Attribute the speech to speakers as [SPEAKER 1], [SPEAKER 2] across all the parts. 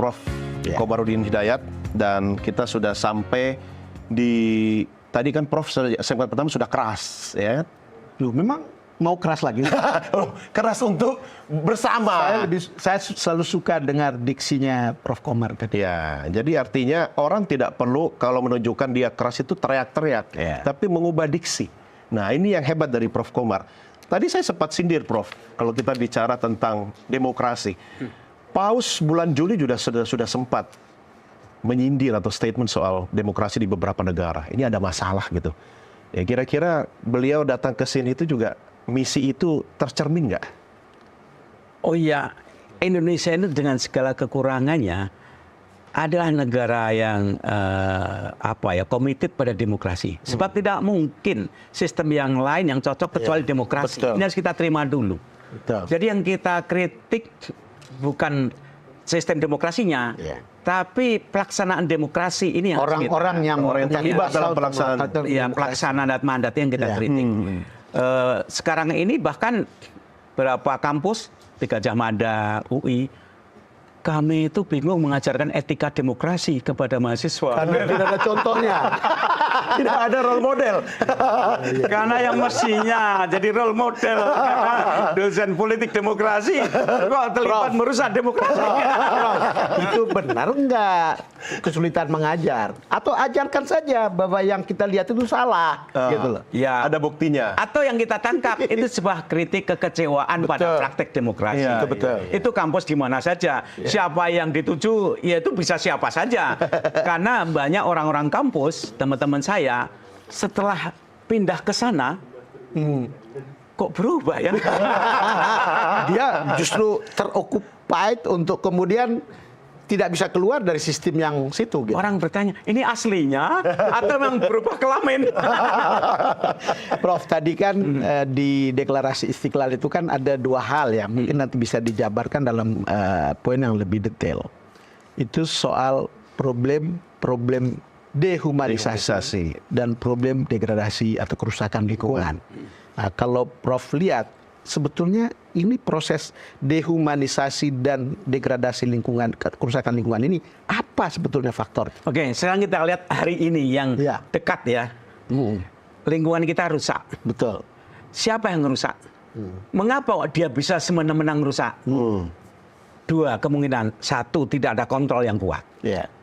[SPEAKER 1] Prof. Komarudin Hidayat, dan kita sudah sampai di tadi kan Prof segmen pertama sudah keras, ya.
[SPEAKER 2] Loh, memang mau keras lagi?
[SPEAKER 1] Keras untuk bersama.
[SPEAKER 2] Saya selalu suka dengar diksinya Prof. Komar tadi.
[SPEAKER 1] Ya, jadi artinya orang tidak perlu kalau menunjukkan dia keras itu teriak-teriak, tapi mengubah diksi. Nah, ini yang hebat dari Prof. Komar. Tadi saya sempat sindir, Prof, kalau kita bicara tentang demokrasi. Paus bulan Juli sudah sempat menyindir atau statement soal demokrasi di beberapa negara. Ini ada masalah gitu. Ya, kira-kira beliau datang ke sini itu juga misi itu tercermin nggak?
[SPEAKER 3] Oh iya, Indonesia ini dengan segala kekurangannya adalah negara yang committed pada demokrasi. Sebab tidak mungkin sistem yang lain yang cocok kecuali demokrasi.
[SPEAKER 2] Betul.
[SPEAKER 3] Ini harus kita terima dulu.
[SPEAKER 2] Betul.
[SPEAKER 3] Jadi yang kita kritik bukan sistem demokrasinya, tapi pelaksanaan demokrasi ini yang
[SPEAKER 2] orang-orang yang
[SPEAKER 1] terlibat dalam pelaksanaan.
[SPEAKER 3] Ya, pelaksanaan mandat yang kita kritik. Sekarang ini bahkan beberapa kampus di Gadjah Mada, UI, kami itu bingung mengajarkan etika demokrasi kepada mahasiswa.
[SPEAKER 2] Karena tidak ada contohnya.
[SPEAKER 1] Tidak ada role model.
[SPEAKER 3] Karena yang mestinya jadi role model dosen politik demokrasi kok terlibat merusak demokrasi.
[SPEAKER 2] Itu benar enggak kesulitan mengajar? Atau ajarkan saja bahwa yang kita lihat itu salah, gitu loh.
[SPEAKER 3] Ya,
[SPEAKER 1] ada buktinya.
[SPEAKER 3] Atau yang kita tangkap itu sebuah kritik kekecewaan pada praktek demokrasi.
[SPEAKER 1] Ya,
[SPEAKER 2] betul.
[SPEAKER 3] Itu kampus di mana saja. Siapa yang dituju, ya itu bisa siapa saja. Karena banyak orang-orang kampus, teman-teman saya, setelah pindah ke sana, kok berubah ya?
[SPEAKER 2] Dia justru teroccupied untuk kemudian tidak bisa keluar dari sistem yang situ. Gitu.
[SPEAKER 3] Orang bertanya, ini aslinya atau memang berubah kelamin?
[SPEAKER 2] Prof, tadi kan di deklarasi Istiqlal itu kan ada dua hal yang mungkin nanti bisa dijabarkan dalam poin yang lebih detail. Itu soal problem dehumanisasi dan problem degradasi atau kerusakan lingkungan. Nah, kalau Prof lihat, sebetulnya ini proses dehumanisasi dan degradasi lingkungan, kerusakan lingkungan ini apa sebetulnya faktor?
[SPEAKER 3] Oke, sekarang kita lihat hari ini yang dekat ya. Lingkungan kita rusak.
[SPEAKER 2] Betul.
[SPEAKER 3] Siapa yang rusak? Mengapa dia bisa semena-mena rusak? Dua kemungkinan. Satu, tidak ada kontrol yang kuat.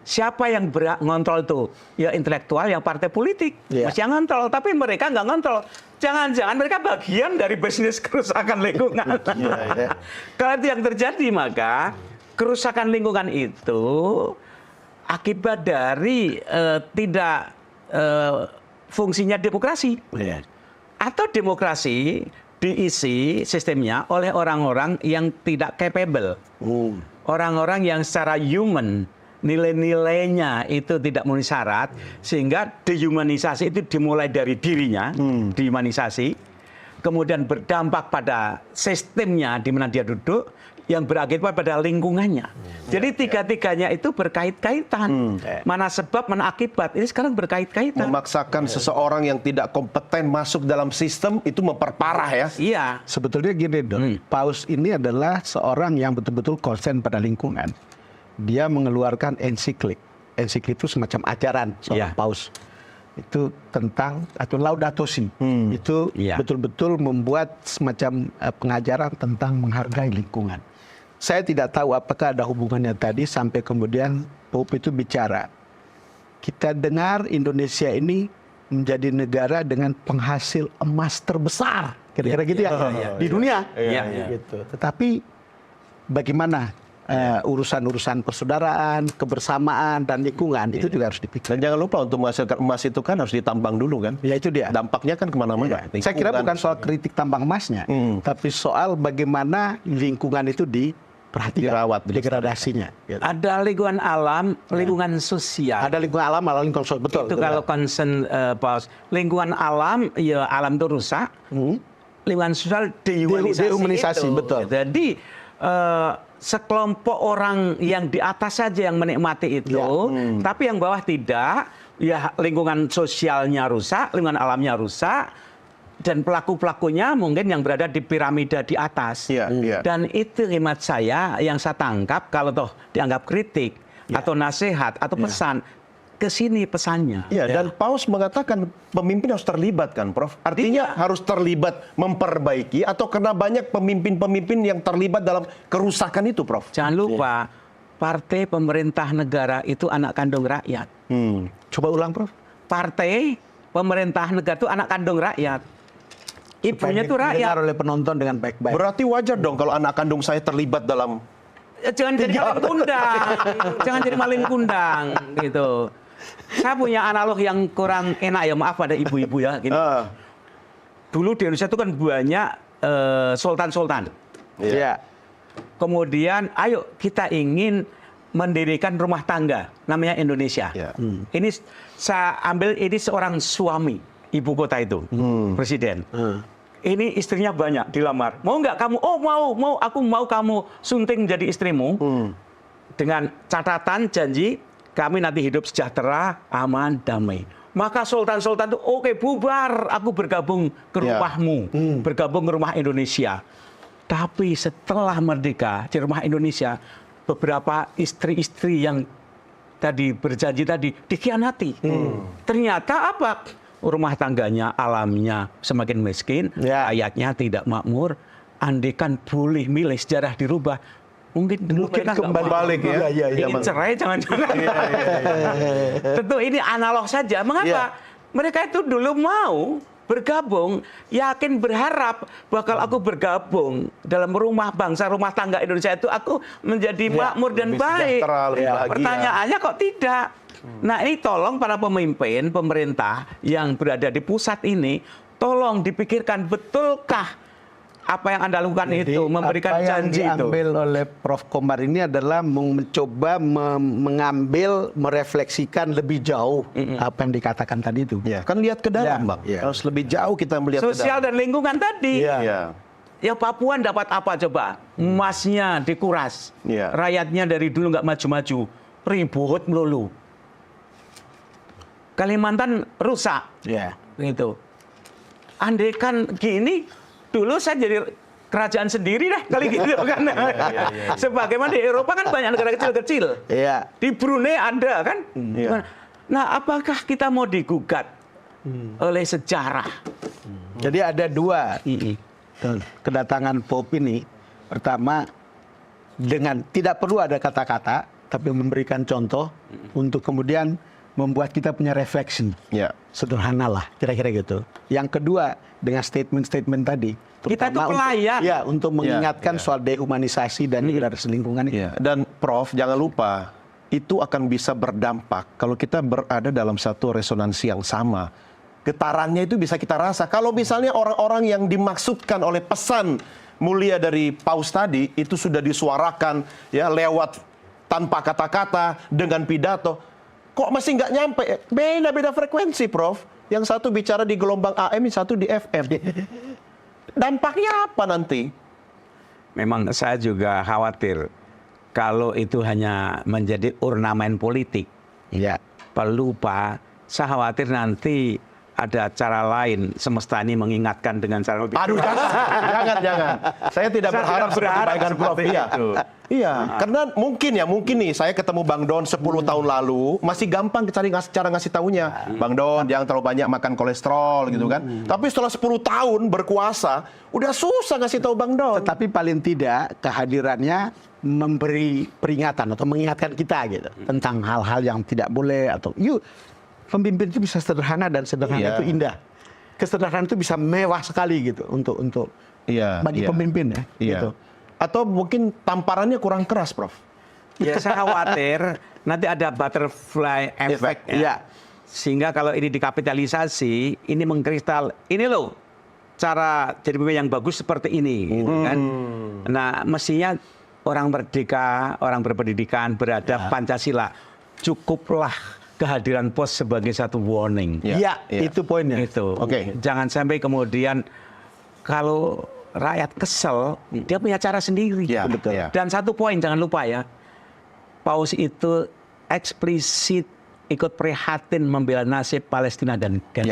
[SPEAKER 3] Siapa yang ngontrol itu? Ya intelektual, yang partai politik. Masih yang ngontrol, tapi mereka nggak ngontrol. Jangan-jangan mereka bagian dari bisnis kerusakan lingkungan. Kalau itu yang terjadi, maka kerusakan lingkungan itu akibat dari tidak fungsinya demokrasi. Atau demokrasi diisi sistemnya oleh orang-orang yang tidak capable. Orang-orang yang secara human, nilai-nilainya itu tidak memenuhi syarat, sehingga dehumanisasi itu dimulai dari dirinya, dehumanisasi, kemudian berdampak pada sistemnya di mana dia duduk, yang berakibat pada lingkungannya. Jadi tiga-tiganya itu berkait-kaitan. Mana sebab, mana akibat. Ini sekarang berkait-kaitan.
[SPEAKER 1] Memaksakan seseorang yang tidak kompeten masuk dalam sistem itu memperparah ya.
[SPEAKER 3] Iya.
[SPEAKER 2] Sebetulnya gini, Dok. Paus ini adalah seorang yang betul-betul konsen pada lingkungan. Dia mengeluarkan ensiklik. Ensiklik itu semacam ajaran seorang paus. Itu tentang atau Laudato Si. Itu betul-betul membuat semacam pengajaran tentang menghargai lingkungan. Saya tidak tahu apakah ada hubungannya tadi sampai kemudian Pope itu bicara. Kita dengar Indonesia ini menjadi negara dengan penghasil emas terbesar. Kira-kira gitu ya. Di dunia. Gitu. Tetapi bagaimana urusan-urusan persaudaraan, kebersamaan, dan lingkungan itu juga harus dipikirkan.
[SPEAKER 1] Dan jangan lupa untuk menghasilkan emas itu kan harus ditambang dulu kan.
[SPEAKER 2] Ya itu dia.
[SPEAKER 1] Dampaknya kan kemana-mana.
[SPEAKER 2] Saya kira bukan soal kritik tambang emasnya, tapi soal bagaimana lingkungan itu diperhatikan,
[SPEAKER 1] dirawat,
[SPEAKER 2] degradasinya. Gitu.
[SPEAKER 3] Ada lingkungan alam, lingkungan sosial.
[SPEAKER 2] Ada lingkungan alam, ada lingkungan sosial. Betul.
[SPEAKER 3] Itu kalau concern Paus. Lingkungan alam, ya alam itu rusak. Lingkungan sosial dehumanisasi.
[SPEAKER 2] Betul.
[SPEAKER 3] Jadi sekelompok orang yang di atas saja yang menikmati itu, tapi yang bawah tidak, ya lingkungan sosialnya rusak, lingkungan alamnya rusak, Dan pelaku-pelakunya mungkin yang berada di piramida di atas. Dan itu hemat saya yang saya tangkap kalau toh dianggap kritik atau nasihat atau pesan, ke sini pesannya.
[SPEAKER 1] Dan Paus mengatakan pemimpin harus terlibat kan, Prof? Artinya harus terlibat memperbaiki atau karena banyak pemimpin-pemimpin yang terlibat dalam kerusakan itu, Prof?
[SPEAKER 3] Jangan lupa, partai pemerintah negara itu anak kandung rakyat.
[SPEAKER 1] Coba ulang, Prof.
[SPEAKER 3] Partai pemerintah negara itu anak kandung rakyat. Ibunya itu rakyat.
[SPEAKER 2] Didengar oleh penonton dengan baik-baik.
[SPEAKER 1] Berarti wajar dong kalau anak kandung saya terlibat dalam...
[SPEAKER 3] Jangan jadi maling kundang. Jangan jadi maling kundang gitu. Saya punya analog yang kurang enak ya, maaf pada ibu-ibu ya. Gini. Dulu di Indonesia itu kan banyak sultan-sultan. Kemudian, ayo kita ingin mendirikan rumah tangga, namanya Indonesia. Ini saya ambil ini seorang suami ibu kota itu, presiden. Ini istrinya banyak dilamar. Mau nggak kamu? Oh mau. Aku mau kamu sunting jadi istrimu. Dengan catatan janji kami nanti hidup sejahtera, aman, damai. Maka sultan-sultan itu oke, bubar, aku bergabung ke rumahmu, bergabung ke rumah Indonesia. Tapi setelah merdeka di rumah Indonesia, beberapa istri-istri yang tadi berjanji tadi dikhianati. Ternyata apa? Rumah tangganya, alamnya semakin miskin, rakyatnya tidak makmur. Andaikan boleh milih sejarah dirubah, mungkin
[SPEAKER 1] kembali balik ya.
[SPEAKER 3] Ingin cerai jangan-jangan. Tentu ini analog saja. Mengapa? Mereka itu dulu mau bergabung, yakin berharap bakal aku bergabung dalam rumah bangsa, rumah tangga Indonesia itu aku menjadi makmur dan baik. Pertanyaannya kok tidak? Nah ini tolong para pemimpin, pemerintah yang berada di pusat ini, tolong dipikirkan betulkah apa yang Anda lakukan itu, memberikan janji itu.
[SPEAKER 2] Apa yang diambil oleh Prof. Komar ini adalah mencoba mengambil, merefleksikan lebih jauh apa yang dikatakan tadi itu.
[SPEAKER 1] Kan lihat ke dalam, Bang. Harus lebih jauh kita melihat
[SPEAKER 3] sosial
[SPEAKER 1] ke dalam.
[SPEAKER 3] dan lingkungan tadi. Ya Papua dapat apa coba? Emasnya dikuras. Rakyatnya dari dulu nggak maju-maju. Ribut melulu. Kalimantan rusak. Gitu. Andaikan gini, dulu saya jadi kerajaan sendiri deh kali gitu kan. Sebagaimana di Eropa kan banyak negara kecil-kecil. Di Brunei ada kan. Nah, apakah kita mau digugat oleh sejarah?
[SPEAKER 2] Jadi ada dua kedatangan Pope ini. Pertama, dengan tidak perlu ada kata-kata, tapi memberikan contoh untuk kemudian membuat kita punya refleksi. Sederhana lah, kira-kira gitu. Yang kedua, dengan statement-statement tadi.
[SPEAKER 3] Kita itu pelayan.
[SPEAKER 2] Untuk mengingatkan soal dehumanisasi dan degradasi lingkungan itu.
[SPEAKER 1] Dan Prof, jangan lupa, itu akan bisa berdampak kalau kita berada dalam satu resonansi yang sama. Getarannya itu bisa kita rasa. Kalau misalnya orang-orang yang dimaksudkan oleh pesan mulia dari Paus tadi, itu sudah disuarakan ya lewat tanpa kata-kata, dengan pidato, kok masih nggak nyampe? Beda-beda frekuensi, Prof. Yang satu bicara di gelombang AM, yang satu di FM. Dampaknya apa nanti?
[SPEAKER 3] Memang saya juga khawatir kalau itu hanya menjadi ornamen politik. Perlu Pak, saya khawatir nanti ada cara lain semesta ini mengingatkan dengan cara lebih.
[SPEAKER 1] Aduh, jangan. Saya tidak berharap seperti Prof. Iya, karena mungkin nih saya ketemu Bang Don 10 tahun lalu masih gampang cari cara ngasih taunya. Bang Don jangan terlalu banyak makan kolesterol gitu kan. Tapi setelah 10 tahun berkuasa udah susah ngasih tahu Bang Don.
[SPEAKER 2] Tetapi paling tidak kehadirannya memberi peringatan atau mengingatkan kita gitu tentang hal-hal yang tidak boleh atau pemimpin itu bisa sederhana dan sederhana itu indah. Kesederhanaan itu bisa mewah sekali gitu untuk bagi pemimpin ya. Gitu.
[SPEAKER 1] Atau mungkin tamparannya kurang keras, Prof.
[SPEAKER 3] Saya khawatir nanti ada butterfly effect. Sehingga kalau ini dikapitalisasi, ini mengkristal. Ini loh cara jadi pemimpin yang bagus seperti ini. Gitu kan? Nah, mestinya orang merdeka, orang berpendidikan, beradab, Pancasila, cukuplah kehadiran pos sebagai satu warning.
[SPEAKER 2] Itu poinnya.
[SPEAKER 3] Itu. Jangan sampai kemudian kalau rakyat kesel, dia punya cara sendiri. Dan satu poin jangan lupa ya, Paus itu eksplisit ikut prihatin membela nasib Palestina dan Gaza.